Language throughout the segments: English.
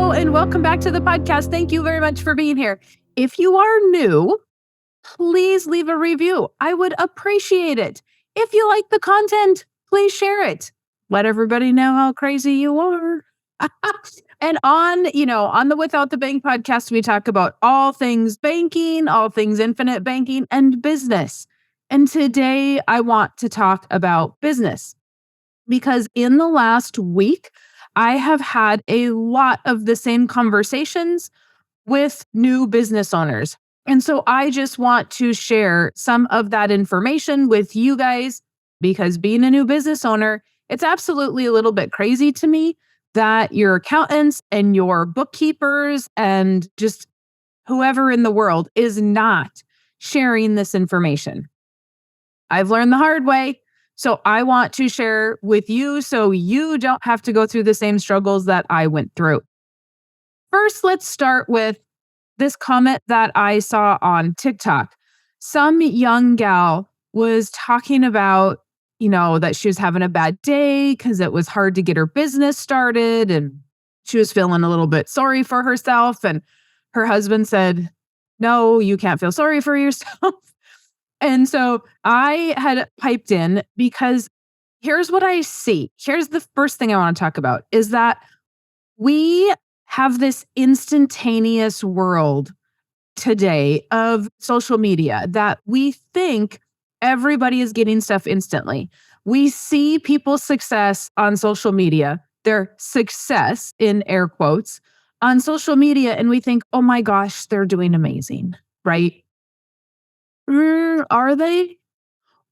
Hello, and welcome back to the podcast. Thank you very much for being here. If you are new, please leave a review. I would appreciate it. If you like the content, please share it. Let everybody know how crazy you are. And on the Without the Bank podcast, we talk about all things banking, all things infinite banking, and business. And today I want to talk about business because in the last week, I have had a lot of the same conversations with new business owners. And so I just want to share some of that information with you guys because being a new business owner, it's absolutely a little bit crazy to me that your accountants and your bookkeepers and just whoever in the world is not sharing this information. I've learned the hard way. So I want to share with you so you don't have to go through the same struggles that I went through. First, let's start with this comment that I saw on TikTok. Some young gal was talking about, that she was having a bad day because it was hard to get her business started and she was feeling a little bit sorry for herself. And her husband said, "No, you can't feel sorry for yourself." And so I had piped in because here's what I see. Here's the first thing I want to talk about is that we have this instantaneous world today of social media that we think everybody is getting stuff instantly. We see people's success on social media, their success in air quotes on social media, and we think, oh my gosh, they're doing amazing, right? Are they?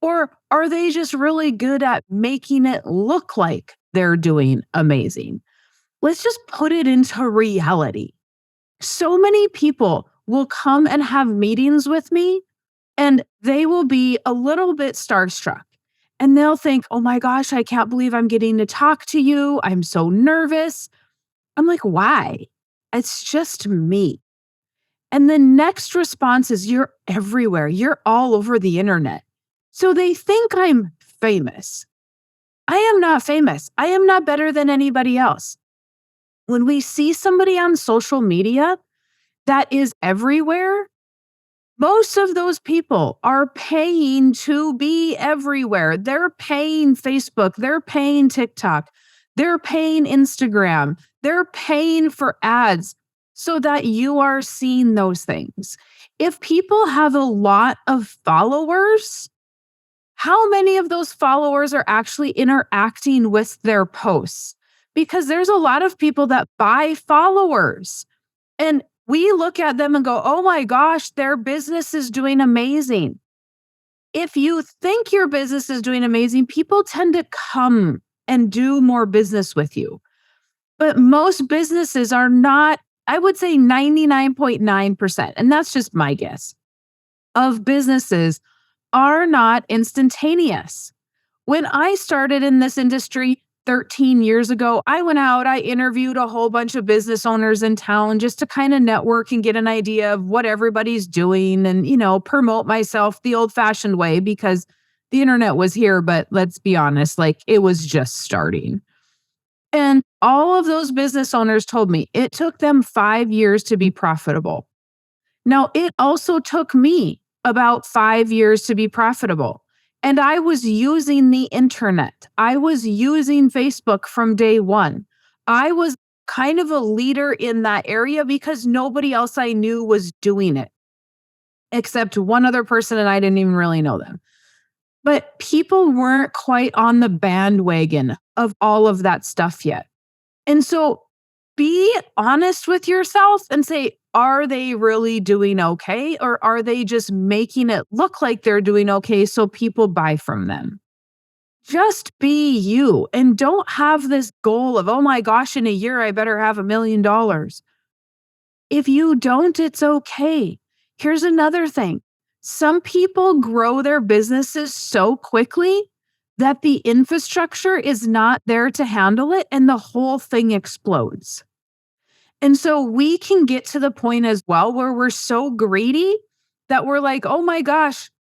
Or are they just really good at making it look like they're doing amazing? Let's just put it into reality. So many people will come and have meetings with me and they will be a little bit starstruck and they'll think, oh my gosh, I can't believe I'm getting to talk to you. I'm so nervous. I'm like, why? It's just me. And the next response is, you're everywhere. You're all over the internet. So they think I'm famous. I am not famous. I am not better than anybody else. When we see somebody on social media that is everywhere, most of those people are paying to be everywhere. They're paying Facebook, they're paying TikTok, they're paying Instagram, they're paying for ads so that you are seeing those things. If people have a lot of followers, how many of those followers are actually interacting with their posts? Because there's a lot of people that buy followers. And we look at them and go, oh my gosh, their business is doing amazing. If you think your business is doing amazing, people tend to come and do more business with you. But most businesses are not, I would say 99.9%, and that's just my guess, of businesses are not instantaneous. When I started in this industry 13 years ago, I went out, I interviewed a whole bunch of business owners in town just to kind of network and get an idea of what everybody's doing and, promote myself the old-fashioned way because the internet was here, but let's be honest, like it was just starting. And all of those business owners told me it took them 5 years to be profitable. Now, it also took me about 5 years to be profitable. And I was using the internet. I was using Facebook from day one. I was kind of a leader in that area because nobody else I knew was doing it, except one other person, and I didn't even really know them. But people weren't quite on the bandwagon of all of that stuff yet. And so be honest with yourself and say, are they really doing okay? Or are they just making it look like they're doing okay so people buy from them? Just be you and don't have this goal of, oh my gosh, in a year, I better have $1 million. If you don't, it's okay. Here's another thing. Some people grow their businesses so quickly that the infrastructure is not there to handle it and the whole thing explodes. And so we can get to the point as well where we're so greedy that we're like, oh my gosh,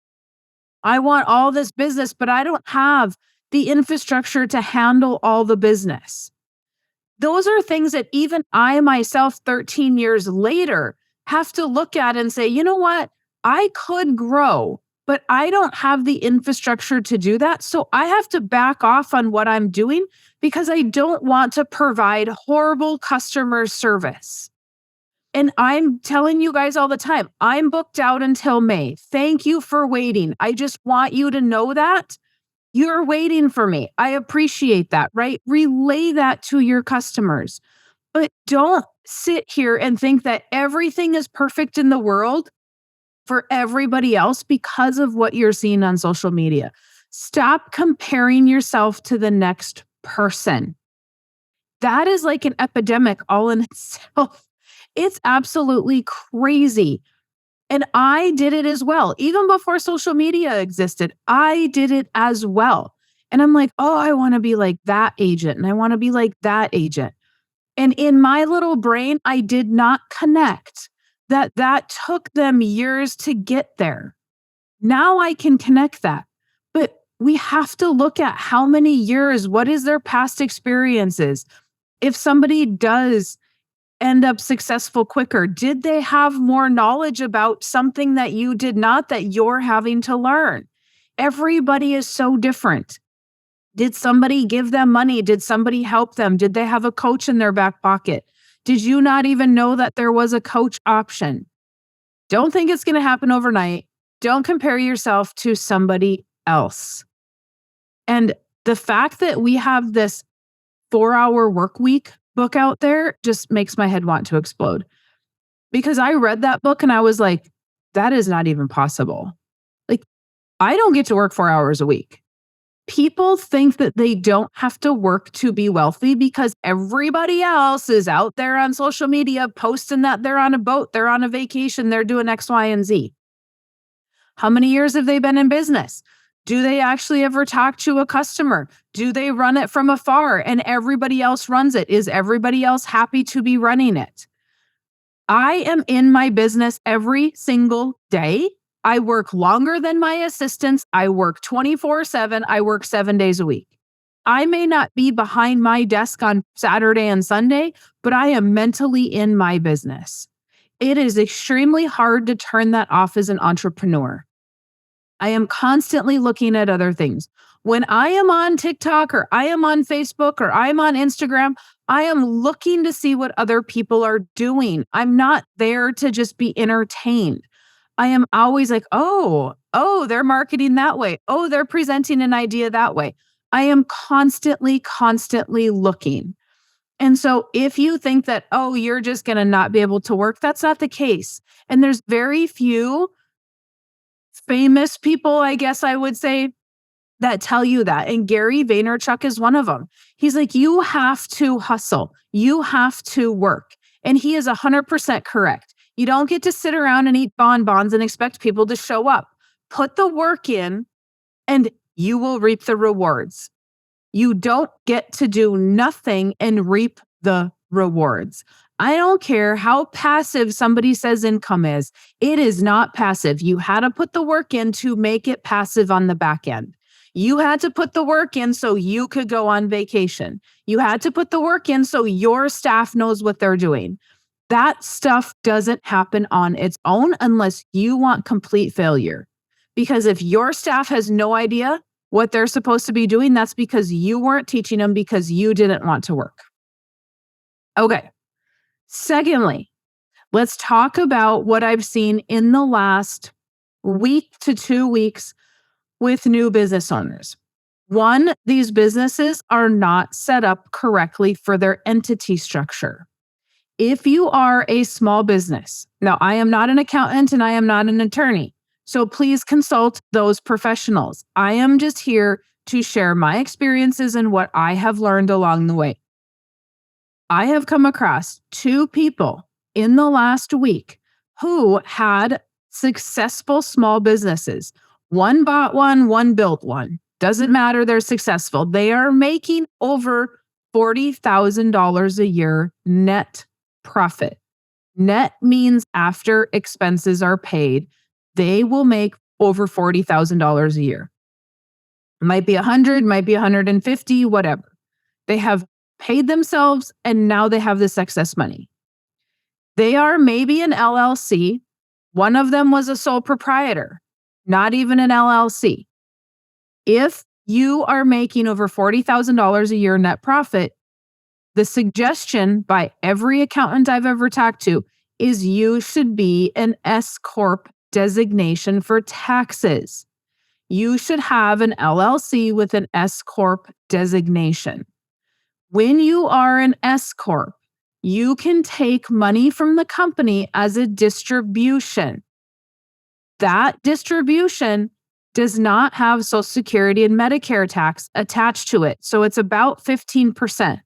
I want all this business, but I don't have the infrastructure to handle all the business. Those are things that even I myself, 13 years later, have to look at and say, you know what? I could grow, but I don't have the infrastructure to do that. So I have to back off on what I'm doing because I don't want to provide horrible customer service. And I'm telling you guys all the time, I'm booked out until May. Thank you for waiting. I just want you to know that you're waiting for me. I appreciate that, right? Relay that to your customers. But don't sit here and think that everything is perfect in the world for everybody else because of what you're seeing on social media. Stop comparing yourself to the next person. That is like an epidemic all in itself. It's absolutely crazy. And I did it as well. Even before social media existed, I did it as well. And I'm like, oh, I want to be like that agent and I want to be like that agent. And in my little brain, I did not connect that took them years to get there. Now I can connect that. But we have to look at how many years, what is their past experiences? If somebody does end up successful quicker, did they have more knowledge about something that you did not that you're having to learn? Everybody is so different. Did somebody give them money? Did somebody help them? Did they have a coach in their back pocket? Did you not even know that there was a coach option? Don't think it's going to happen overnight. Don't compare yourself to somebody else. And the fact that we have this 4-hour work week book out there just makes my head want to explode. Because I read that book and I was like, that is not even possible. Like, I don't get to work 4 hours a week. People think that they don't have to work to be wealthy because everybody else is out there on social media posting that they're on a boat, they're on a vacation, they're doing X, Y, and Z. How many years have they been in business? Do they actually ever talk to a customer? Do they run it from afar and everybody else runs it? Is everybody else happy to be running it? I am in my business every single day. I work longer than my assistants. I work 24/7. I work 7 days a week. I may not be behind my desk on Saturday and Sunday, but I am mentally in my business. It is extremely hard to turn that off as an entrepreneur. I am constantly looking at other things. When I am on TikTok or I am on Facebook or I'm on Instagram, I am looking to see what other people are doing. I'm not there to just be entertained. I am always like, oh, they're marketing that way. Oh, they're presenting an idea that way. I am constantly looking. And so if you think that, oh, you're just going to not be able to work, that's not the case. And there's very few famous people, I guess I would say, that tell you that. And Gary Vaynerchuk is one of them. He's like, you have to hustle. You have to work. And he is 100% correct. You don't get to sit around and eat bonbons and expect people to show up. Put the work in and you will reap the rewards. You don't get to do nothing and reap the rewards. I don't care how passive somebody says income is. It is not passive. You had to put the work in to make it passive on the back end. You had to put the work in so you could go on vacation. You had to put the work in so your staff knows what they're doing. That stuff doesn't happen on its own unless you want complete failure. Because if your staff has no idea what they're supposed to be doing, that's because you weren't teaching them because you didn't want to work. Okay. Secondly, let's talk about what I've seen in the last week to 2 weeks with new business owners. One, these businesses are not set up correctly for their entity structure. If you are a small business, now I am not an accountant and I am not an attorney, so please consult those professionals. I am just here to share my experiences and what I have learned along the way. I have come across 2 people in the last week who had successful small businesses. One bought one built one. Doesn't matter, they're successful. They are making over $40,000 a year net profit. Net means after expenses are paid, they will make over $40,000 a year. Might be 100, might be 150, whatever. They have paid themselves, and now they have this excess money. They are maybe an LLC. One of them was a sole proprietor, not even an LLC. If you are making over $40,000 a year net profit, the suggestion by every accountant I've ever talked to is you should be an S Corp designation for taxes. You should have an LLC with an S Corp designation. When you are an S Corp, you can take money from the company as a distribution. That distribution does not have Social Security and Medicare tax attached to it. So it's about 15%,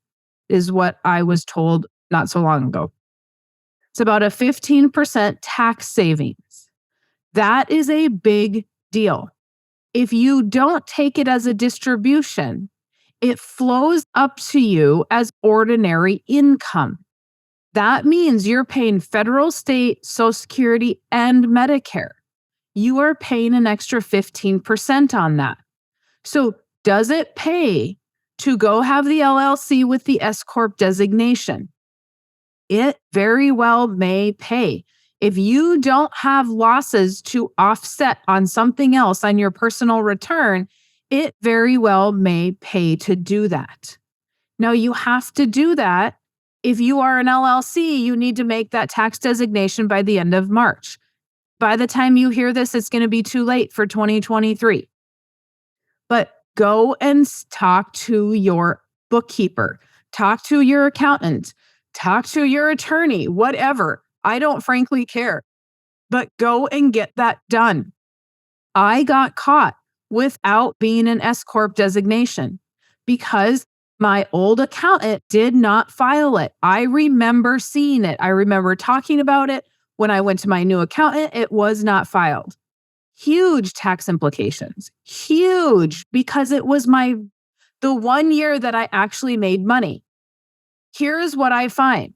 is what I was told not so long ago. It's about a 15% tax savings. That is a big deal. If you don't take it as a distribution, it flows up to you as ordinary income. That means you're paying federal, state, Social Security, and Medicare. You are paying an extra 15% on that. So does it pay to go have the LLC with the S Corp designation? It very well may pay. If you don't have losses to offset on something else on your personal return, it very well may pay to do that. Now, you have to do that. If you are an LLC, you need to make that tax designation by the end of March. By the time you hear this, it's going to be too late for 2023. But go and talk to your bookkeeper, talk to your accountant, talk to your attorney, whatever. I don't frankly care, but go and get that done. I got caught without being an S Corp designation because my old accountant did not file it. I remember seeing it. I remember talking about it. When I went to my new accountant, it was not filed. Huge tax implications. Huge, because it was the 1 year that I actually made money. Here's what I find,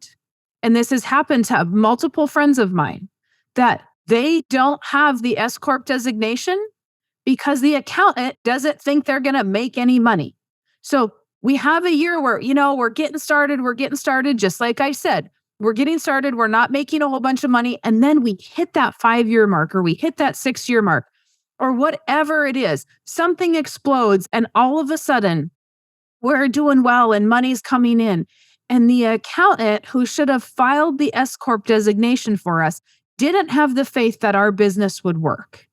and this has happened to multiple friends of mine, that they don't have the S Corp designation because the accountant doesn't think they're going to make any money. So we have a year where, we're getting started, just like I said. We're getting started. We're not making a whole bunch of money. And then we hit that 5-year mark, or we hit that 6-year mark, or whatever it is. Something explodes, and all of a sudden, we're doing well and money's coming in. And the accountant who should have filed the S Corp designation for us didn't have the faith that our business would work.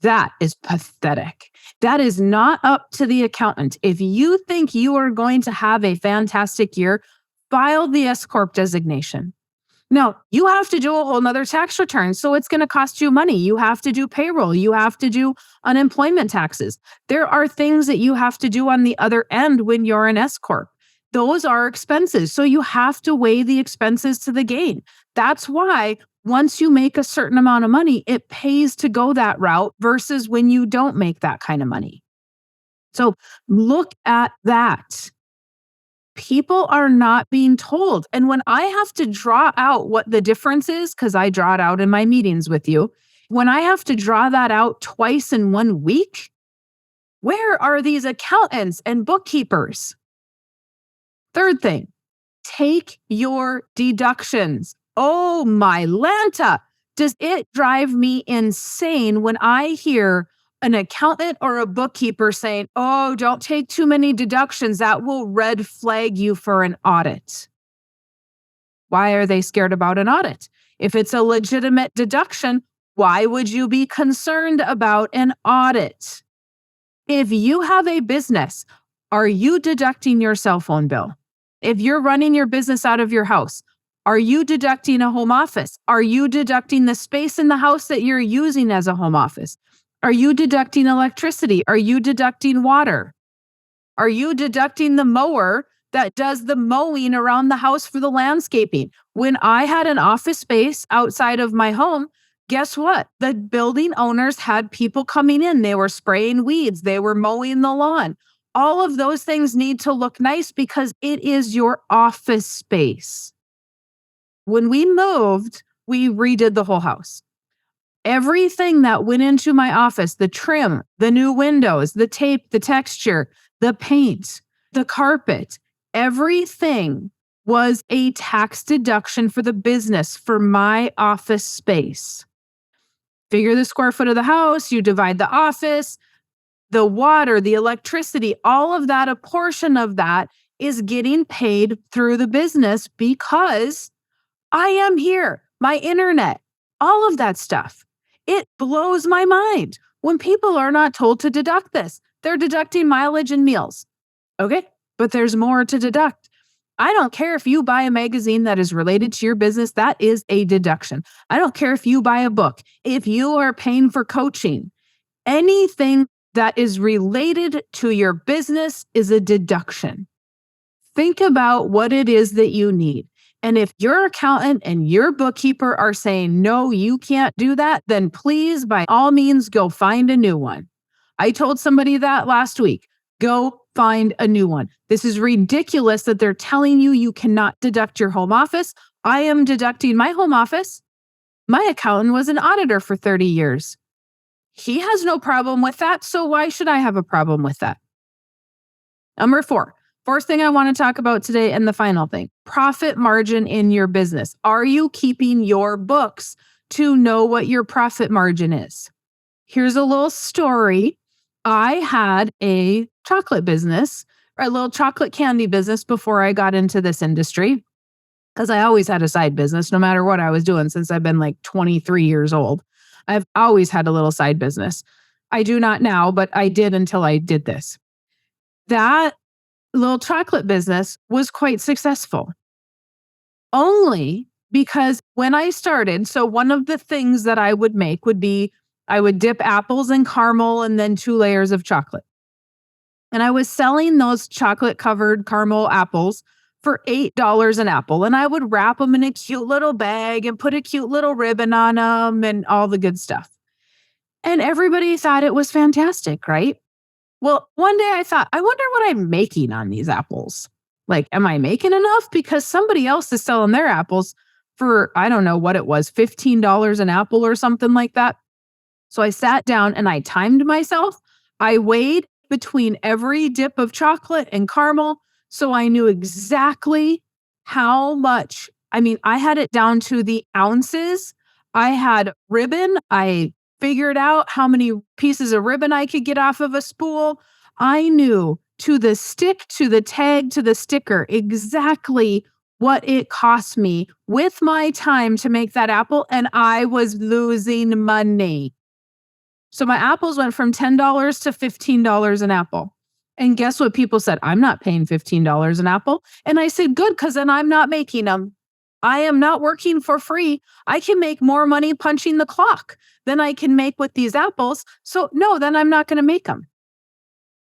That is pathetic. That is not up to the accountant. If you think you are going to have a fantastic year, file the S Corp designation. Now, you have to do a whole nother tax return, so it's going to cost you money. You have to do payroll. You have to do unemployment taxes. There are things that you have to do on the other end when you're an S Corp. Those are expenses, so you have to weigh the expenses to the gain. That's why once you make a certain amount of money, it pays to go that route versus when you don't make that kind of money. So look at that. People are not being told. And when I have to draw out what the difference is, because I draw it out in my meetings with you, when I have to draw that out twice in 1 week, where are these accountants and bookkeepers? Third thing, take your deductions. Oh, my Lanta. Does it drive me insane when I hear an accountant or a bookkeeper saying, oh, don't take too many deductions. That will red flag you for an audit. Why are they scared about an audit? If it's a legitimate deduction, why would you be concerned about an audit? If you have a business, are you deducting your cell phone bill? If you're running your business out of your house, are you deducting a home office? Are you deducting the space in the house that you're using as a home office? Are you deducting electricity? Are you deducting water? Are you deducting the mower that does the mowing around the house for the landscaping? When I had an office space outside of my home, guess what? The building owners had people coming in. They were spraying weeds. They were mowing the lawn. All of those things need to look nice because it is your office space. When we moved, we redid the whole house. Everything that went into my office, the trim, the new windows, the tape, the texture, the paint, the carpet, everything was a tax deduction for the business for my office space. Figure the square foot of the house, you divide the office, the water, the electricity, all of that, a portion of that is getting paid through the business because I am here, my internet, all of that stuff. It blows my mind when people are not told to deduct this. They're deducting mileage and meals. Okay, but there's more to deduct. I don't care if you buy a magazine that is related to your business, that is a deduction. I don't care if you buy a book, if you are paying for coaching, anything that is related to your business is a deduction. Think about what it is that you need. And if your accountant and your bookkeeper are saying, no, you can't do that, then please, by all means, go find a new one. I told somebody that last week. Go find a new one. This is ridiculous that they're telling you you cannot deduct your home office. I am deducting my home office. My accountant was an auditor for 30 years. He has no problem with that, so why should I have a problem with that? Number 4. First thing I want to talk about today, and the final thing, profit margin in your business. Are you keeping your books to know what your profit margin is? Here's a little story. I had a chocolate business, or a little chocolate candy business before I got into this industry, because I always had a side business, no matter what I was doing since I've been like 23 years old. I've always had a little side business. I do not now, but I did until I did this. That little chocolate business was quite successful. Only because when I started, so one of the things that I would make would be I would dip apples in caramel and then 2 layers of chocolate. And I was selling those chocolate covered caramel apples for $8 an apple. And I would wrap them in a cute little bag and put a cute little ribbon on them and all the good stuff. And everybody thought it was fantastic, right? Well, one day I thought, I wonder what I'm making on these apples. Like, am I making enough? Because somebody else is selling their apples for, I don't know what it was, $15 an apple or something like that. So I sat down and I timed myself. I weighed between every dip of chocolate and caramel. So I knew exactly how much. I mean, I had it down to the ounces. I had ribbon. I figured out how many pieces of ribbon I could get off of a spool. I knew to the stick, to the tag, to the sticker, exactly what it cost me with my time to make that apple. And I was losing money. So my apples went from $10 to $15 an apple. And guess what people said? I'm not paying $15 an apple. And I said, good, because then I'm not making them. I am not working for free. I can make more money punching the clock than I can make with these apples. So no, then I'm not going to make them.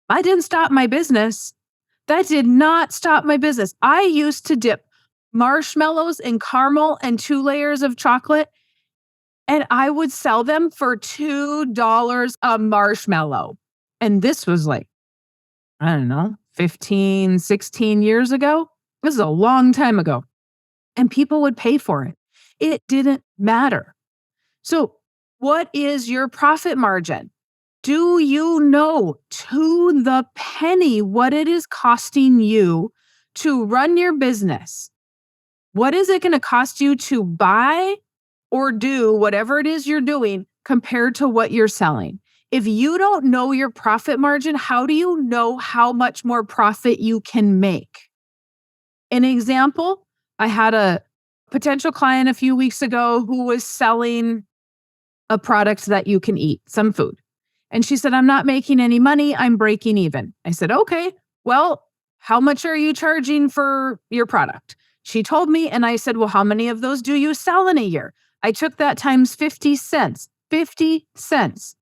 I didn't stop my business. That did not stop my business. I used to dip marshmallows in caramel and 2 layers of chocolate, and I would sell them for $2 a marshmallow. And this was like, I don't know, 15, 16 years ago. This is a long time ago. And people would pay for it. It didn't matter. So, what is your profit margin? Do you know to the penny what it is costing you to run your business? What is it going to cost you to buy or do whatever it is you're doing compared to what you're selling? If you don't know your profit margin, how do you know how much more profit you can make? An example, I had a potential client a few weeks ago who was selling a product that you can eat, some food. And she said, I'm not making any money. I'm breaking even. I said, okay, well, how much are you charging for your product? She told me, and I said, well, how many of those do you sell in a year? I took that times 50 cents, 50 cents.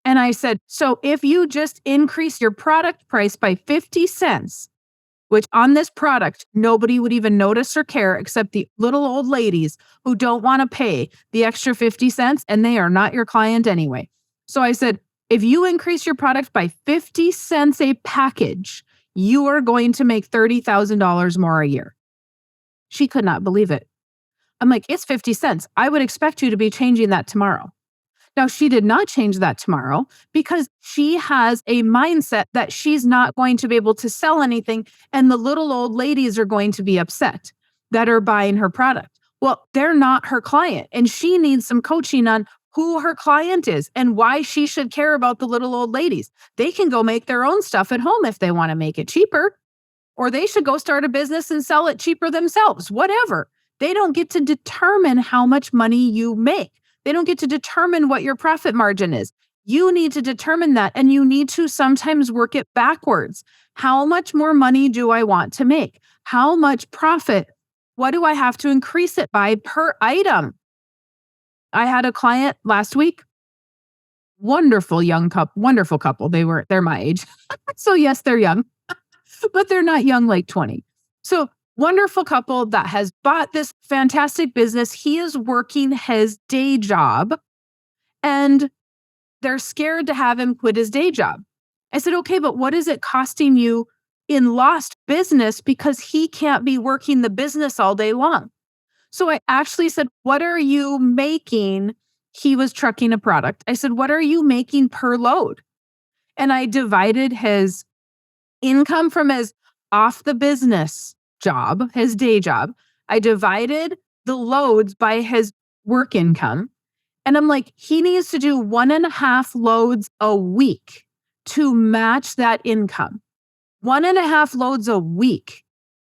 And I said, so if you just increase your product price by 50 cents, which on this product, nobody would even notice or care except the little old ladies who don't want to pay the extra 50 cents and they are not your client anyway. So I said, if you increase your product by 50 cents a package, you are going to make $30,000 more a year. She could not believe it. I'm like, it's 50 cents. I would expect you to be changing that tomorrow. Now, she did not change that tomorrow because she has a mindset that she's not going to be able to sell anything. And the little old ladies are going to be upset that are buying her product. Well, they're not her client. And she needs some coaching on who her client is and why she should care about the little old ladies. They can go make their own stuff at home if they want to make it cheaper, or they should go start a business and sell it cheaper themselves, whatever. They don't get to determine how much money you make. They don't get to determine what your profit margin is. You need to determine that, and you need to sometimes work it backwards. How much more money do I want to make? How much profit? What do I have to increase it by per item? I had a client last week, wonderful couple. They're my age. So yes, they're young, but they're not young like 20. So wonderful couple that has bought this fantastic business. He is working his day job and they're scared to have him quit his day job. I said, okay, but what is it costing you in lost business because he can't be working the business all day long? So I actually said, what are you making? He was trucking a product. I said, what are you making per load? And I divided his income from his off the business job, his day job. I divided the loads by his work income. And I'm like, he needs to do 1.5 loads a week to match that income. 1.5 loads a week.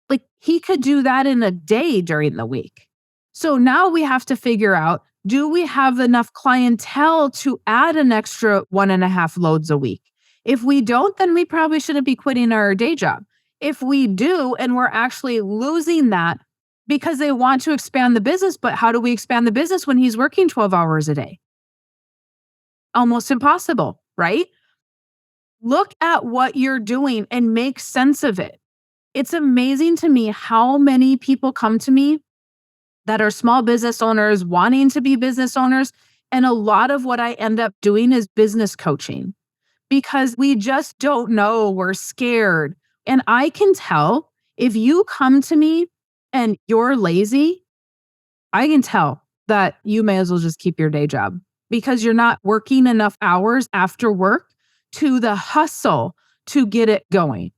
Like he could do that in a day during the week. So now we have to figure out, do we have enough clientele to add an extra 1.5 loads a week? If we don't, then we probably shouldn't be quitting our day job. If we do, and we're actually losing that because they want to expand the business, but how do we expand the business when he's working 12 hours a day? Almost impossible, right? Look at what you're doing and make sense of it. It's amazing to me how many people come to me that are small business owners wanting to be business owners. And a lot of what I end up doing is business coaching because we just don't know. We're scared. And I can tell if you come to me and you're lazy, I can tell that you may as well just keep your day job because you're not working enough hours after work to the hustle to get it going.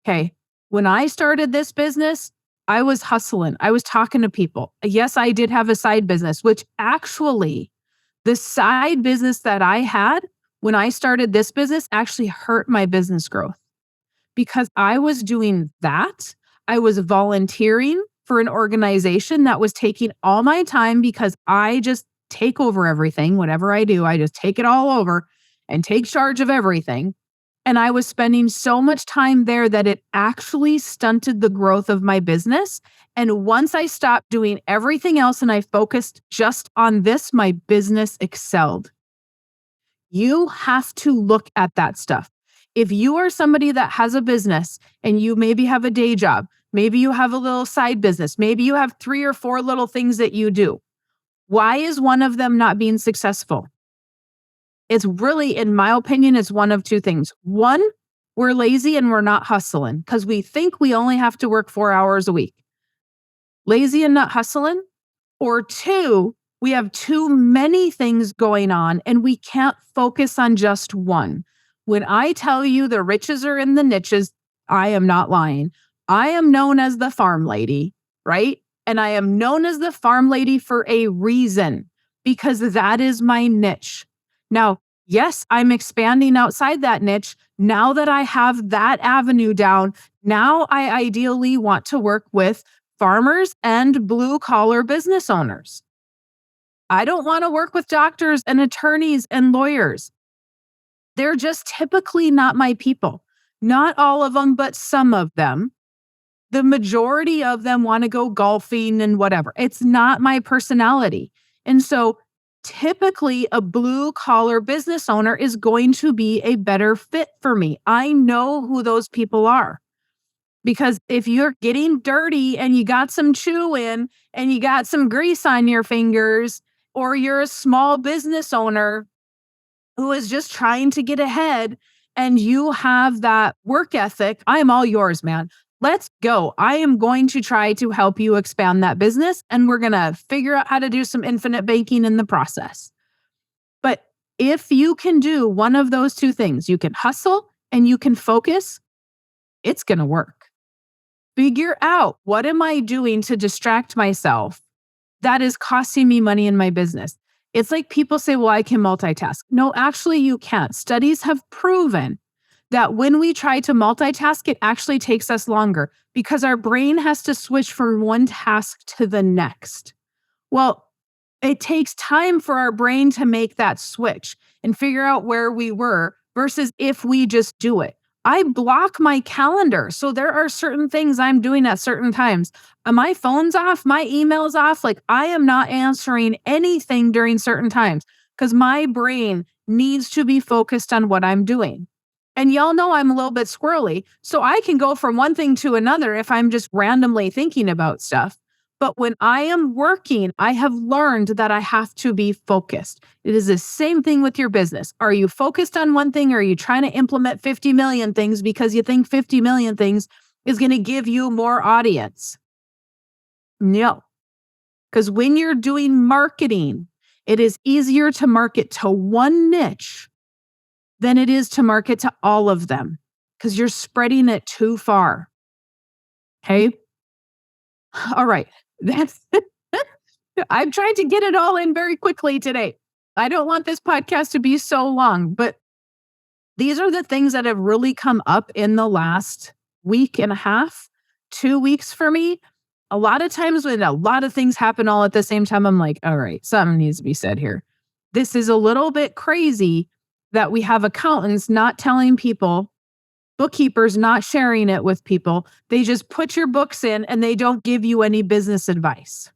Okay. When I started this business, I was hustling. I was talking to people. Yes, I did have a side business, which actually the side business that I had when I started this business actually hurt my business growth because I was doing that. I was volunteering for an organization that was taking all my time because I just take over everything. Whatever I do, I just take it all over and take charge of everything. And I was spending so much time there that it actually stunted the growth of my business. And once I stopped doing everything else and I focused just on this, my business excelled. You have to look at that stuff. If you are somebody that has a business and you maybe have a day job, maybe you have a little side business, maybe you have 3 or 4 little things that you do, why is one of them not being successful? It's really, in my opinion, it's one of 2 things. One, we're lazy and we're not hustling because we think we only have to work 4 hours a week. Lazy and not hustling. Or 2, we have too many things going on and we can't focus on just one. When I tell you the riches are in the niches, I am not lying. I am known as the farm lady, right? And I am known as the farm lady for a reason because that is my niche. Now, yes, I'm expanding outside that niche. Now that I have that avenue down, now I ideally want to work with farmers and blue collar business owners. I don't want to work with doctors and attorneys and lawyers. They're just typically not my people. Not all of them, but some of them. The majority of them want to go golfing and whatever. It's not my personality. And so typically a blue collar business owner is going to be a better fit for me. I know who those people are. Because if you're getting dirty and you got some chew in and you got some grease on your fingers, or you're a small business owner who is just trying to get ahead and you have that work ethic, I am all yours, man. Let's go. I am going to try to help you expand that business and we're going to figure out how to do some infinite banking in the process. But if you can do one of those two things, you can hustle and you can focus, it's going to work. Figure out, what am I doing to distract myself that is costing me money in my business? It's like people say, well, I can multitask. No, actually, you can't. Studies have proven that when we try to multitask, it actually takes us longer because our brain has to switch from one task to the next. Well, it takes time for our brain to make that switch and figure out where we were versus if we just do it. I block my calendar. So there are certain things I'm doing at certain times. My phone's off, my email's off. Like, I am not answering anything during certain times because my brain needs to be focused on what I'm doing. And y'all know I'm a little bit squirrely. So I can go from one thing to another if I'm just randomly thinking about stuff. But when I am working, I have learned that I have to be focused. It is the same thing with your business. Are you focused on one thing, or are you trying to implement 50 million things because you think 50 million things is going to give you more audience? No. Because when you're doing marketing, it is easier to market to one niche than it is to market to all of them because you're spreading it too far. Okay. All right. That's I'm trying to get it all in very quickly today. I don't want this podcast to be so long, but these are the things that have really come up in the last week and a half, 2 weeks for me. A lot of times when a lot of things happen all at the same time, I'm like, all right, something needs to be said here. This is a little bit crazy that we have accountants not telling people, bookkeepers not sharing it with people. They just put your books in and they don't give you any business advice.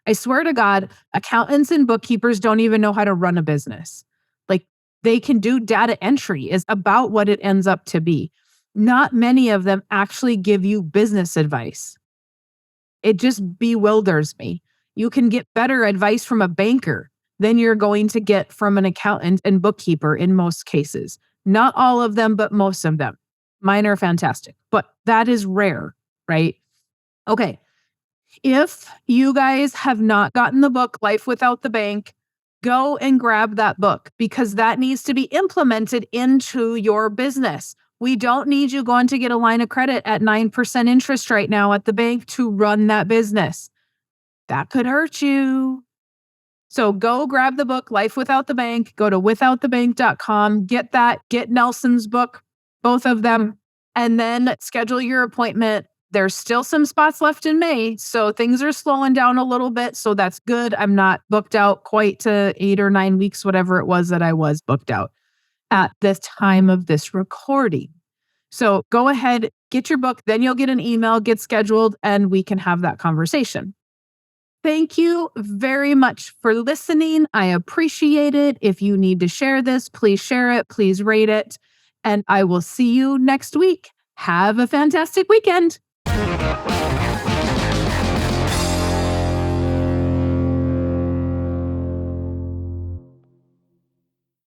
I swear to God, accountants and bookkeepers don't even know how to run a business. Like, they can do data entry is about what it ends up to be. Not many of them actually give you business advice. It just bewilders me. You can get better advice from a banker than you're going to get from an accountant and bookkeeper in most cases. Not all of them, but most of them. Mine are fantastic, but that is rare, right? Okay. If you guys have not gotten the book, Life Without the Bank, go and grab that book because that needs to be implemented into your business. We don't need you going to get a line of credit at 9% interest right now at the bank to run that business. That could hurt you. So go grab the book, Life Without the Bank. Go to withoutthebank.com. Get that. Get Nelson's book, both of them, and then schedule your appointment. There's still some spots left in May, so things are slowing down a little bit. So that's good. I'm not booked out quite to 8 or 9 weeks, whatever it was that I was booked out at the time of this recording. So go ahead, get your book, then you'll get an email, get scheduled, and we can have that conversation. Thank you very much for listening. I appreciate it. If you need to share this, please share it, please rate it, and I will see you next week. Have a fantastic weekend.